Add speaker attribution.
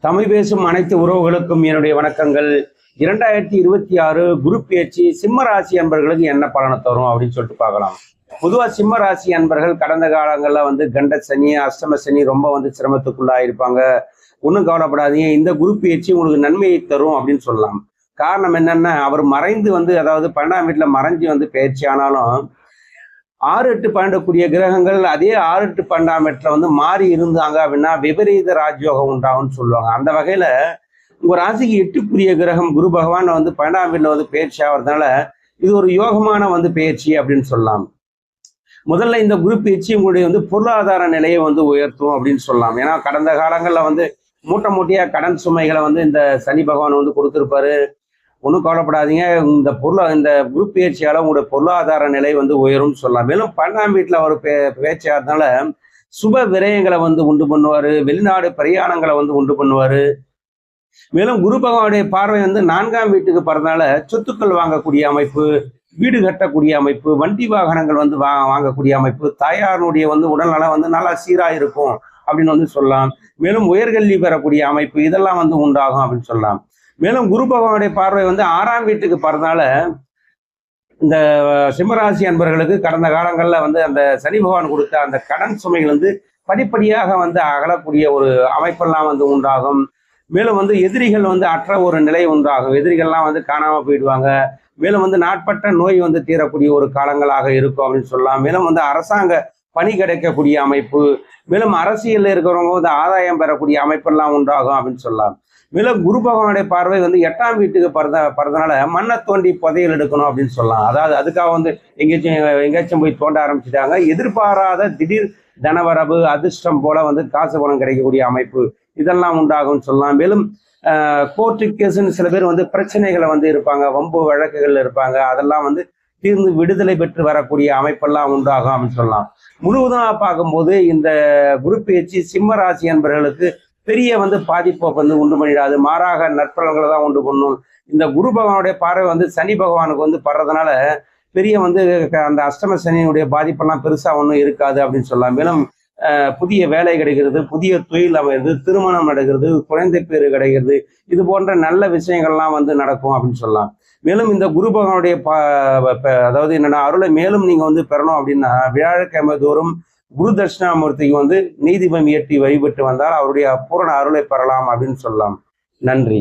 Speaker 1: தமிழ் பேசும் அனைத்து உறவுகளுக்கும் என்னுடைய வணக்கங்கள். 2026 குரு பேச்சு சிம்ம ராசி அன்பர்களுக்கு என்ன பலனை தரும் அப்படின்னு சொல்லிட்டு பார்க்கலாம். பொதுவாக சிம்ம ராசி அன்பர்கள் கடந்த காலங்களில் கண்ட சனி, அஷ்டம சனி ரொம்ப சிரமத்துக்குள்ளாயிருப்பாங்க. ஒன்றும் கவலைப்படாதீங்க, இந்த குரு பேச்சு உங்களுக்கு நன்மையை தரும் அப்படின்னு சொல்லலாம். காரணம் என்னன்னா, அவர் மறைந்து அதாவது 12ஆம் வீட்டில் மறைஞ்சு பயிற்சி ஆனாலும் 6, 8, 12 கிரகங்கள் அதே 6, 8, 12ஆம் இடத்துல மாறி இருந்தாங்க அப்படின்னா விபரீத ராஜயோகம் உண்டாகும்னு சொல்லுவாங்க. அந்த வகையில உங்க ராசிக்கு 8 கிரகம் குரு பகவான் 12ஆம் வீட்டில் பயிற்சி ஆகிறதுனால இது ஒரு யோகமான பயிற்சி அப்படின்னு சொல்லலாம். முதல்ல இந்த குரு பயிற்சி உங்களுடைய பொருளாதார நிலையை உயர்த்தும் அப்படின்னு சொல்லலாம். ஏன்னா கடந்த காலங்களில் மூட்டையா கடன் சுமைகளை இந்த சனி பகவான் கொடுத்துருப்பாரு. ஒன்றும் கவலைப்படாதீங்க, இந்த குரு பயிற்சியால் உங்களுடைய பொருளாதார நிலை உயரும்னு சொல்லலாம். மேலும் 12ஆம் வீட்டில் ஒரு பேச்சாகிறதுனால சுப விரயங்களை உண்டு பண்ணுவார், வெளிநாடு பிரயாணங்களை உண்டு பண்ணுவார். மேலும் குரு பகவானுடைய பார்வை 4ஆம் வீட்டுக்கு பறதுனால சொத்துக்கள் வாங்கக்கூடிய அமைப்பு, வீடு கட்டக்கூடிய அமைப்பு, வண்டி வாகனங்கள் வாங்கக்கூடிய அமைப்பு, தாயாருடைய உடல்நலம் நல்லா சீராக இருக்கும் அப்படின்னு சொல்லலாம். மேலும் உயர்கல்வி பெறக்கூடிய அமைப்பு இதெல்லாம் உண்டாகும் அப்படின்னு சொல்லலாம். மேலும் குரு பகவானுடைய பார்வை 6ஆம் வீட்டுக்கு பறதுனால இந்த சிம்மராசி அன்பர்களுக்கு கடந்த காலங்களில் அந்த சனி பகவான் கொடுத்த அந்த கடன் சுமைகள் படிப்படியாக அகலக்கூடிய ஒரு அமைப்பெல்லாம் உண்டாகும். மேலும் எதிரிகள் அற்ற ஒரு நிலை உண்டாகும். எதிரிகள்லாம் காணாமல் போயிடுவாங்க. மேலும் நாட்பட்ட நோய் தீரக்கூடிய ஒரு காலங்களாக இருக்கும் அப்படின்னு சொல்லலாம். மேலும் அரசாங்க பணி கிடைக்கக்கூடிய அமைப்பு, மேலும் அரசியலில் இருக்கிறவங்க ஆதாயம் பெறக்கூடிய அமைப்பெல்லாம் உண்டாகும் அப்படின்னு சொல்லலாம். மேலும் குரு பகவானுடைய பார்வை 8ஆம் வீட்டுக்கு பறதுனால மண்ணை தோண்டி புதையல் எடுக்கணும் அப்படின்னு சொல்லலாம். அதாவது அதுக்காக எங்கேயாச்சும் போய் தோண்ட ஆரம்பிச்சுட்டாங்க. எதிர்பாராத திடீர் தனவரவு, அதிர்ஷ்டம் போல காசு பணம் கிடைக்கக்கூடிய அமைப்பு இதெல்லாம் உண்டாகும்னு சொல்லலாம். மேலும் கோர்ட்டு கேஸுன்னு சில பேர் பிரச்சனைகளை இருப்பாங்க, வம்பு வழக்குகள் இருப்பாங்க. அதெல்லாம் தீர்ந்து விடுதலை பெற்று வரக்கூடிய அமைப்பெல்லாம் உண்டாகும் அப்படின்னு சொல்லலாம். முழுவதுமாக பார்க்கும்போது இந்த குரு பயிற்சி சிம்ம ராசி அன்பர்களுக்கு பெரிய பாதிப்பை உண்டு பண்ணிடாது, மாறாக நற்பலன்களை தான் உண்டு பண்ணும். இந்த குரு பகவானுடைய பார்வை சனி பகவானுக்கு படுறதுனால பெரிய அந்த அஷ்டம சனியினுடைய பாதிப்பெல்லாம் பெருசா ஒன்றும் இருக்காது அப்படின்னு சொல்லலாம். மேலும் புதிய வேலை கிடைக்கிறது, புதிய தொழில் அமைகிறது, திருமணம் நடக்கிறது, குழந்தை பேரு கிடைக்கிறது, இது போன்ற நல்ல விஷயங்கள்லாம் நடக்கும் அப்படின்னு சொல்லலாம். மேலும் இந்த குரு பகவானுடைய அதாவது என்னன்னா அருளை மேலும் நீங்க பெறணும் அப்படின்னா வியாழக்கிழமை தோறும் குரு தட்சிணாமூர்த்திக்கு நீதிபம் ஏற்றி வழிபட்டு வந்தால் அவருடைய பூரண அருளை பெறலாம் அப்படின்னு சொல்லலாம். நன்றி.